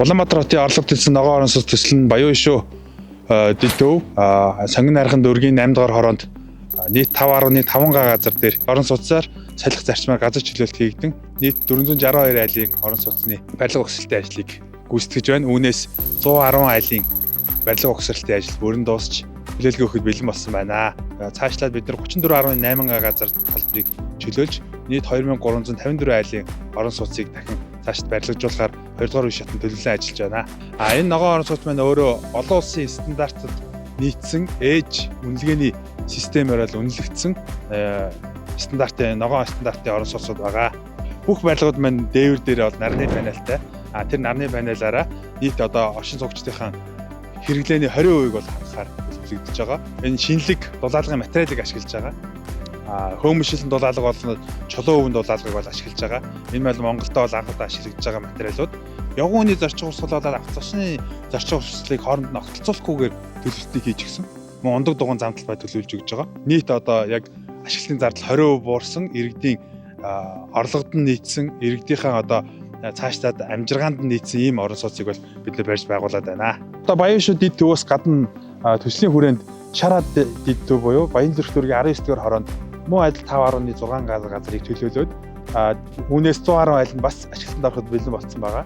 Улаанбаатар хотын орлого төлсөн ногоон орон сууц төсөл нь Баян шүү дэд төв сонгон найрхан дүүргийн 8 дугаар хороонд нийт 5.5 га газар дээр орон сууцаар салхи зарчмаар газар чөлөөлт хийгдэн нийт 462 айлын орон сууцны барилга угсралтын ажлыг гүйцэтгэж байна. Үүнээс 110 айлын барилга угсралтын ажил бүрэн дуусч хүлээлгээ өгөхөд бэлэн болсон байна. Цаашлаад бид нар 34.8 га газар талбарыг чөлөөлж нийт 2354 айлын орон сууцыг дахин цаашд барилгажуулахаар 2 дугаар үе шатнд төлөвлөн ажиллаж байна. Энэ ногоон орон сууц маань өөрөө олон улсын стандартад нийцсэн ээж үнэлгээний системээр л үнэлэгдсэн стандартын ногоон стандартын орон сууцуд байгаа. Бүх барилгууд маань дээвэр дээр бол нарны панелтай. Тэр нарны панелаараа нийт одоо оршин суугчдынхаа хэрэглээний 20% бол хангахаар төлөвлөгдөж байгаа. Энэ шинэлэг дулаалгын материалыг ашиглаж байгаа. Хөөмшилэн дулаалга болон чулуун өвн дулаалгыг бол ашиглаж байгаа. Энэ бол Монголд бол анхудаа ашиглаж байгаа материалууд. Явгууны зорчин урсгал болоод автобусны зорчин урсгалыг хооронд нь огтлцуулахгүйгээр төлөвлөлтийг хийж гисэн. Мөн ундаг дугуйн замтал бай төлөвлөж өгч байгаа. Нийт одоо яг ашиглалтын зардал 20% буурсан, иргэдийн орлогод нь нийцсэн, иргэдийнхээ одоо цаашлаад амжиргаанд нь нийцсэн ийм орон сууцыг бол бид нар барьж байгуулад байна. Одоо Баян шүү дэд төвөөс гадна төслийн хүрээнд Шараад дэд төв буюу Баян зүрх дүүргийн 19 дугаар хороонд муу адил 5.6 га газрыг төлөөлөөд үүнээс 110 айл нь бас ашиглалтанд ороход бэлэн болсон байгаа.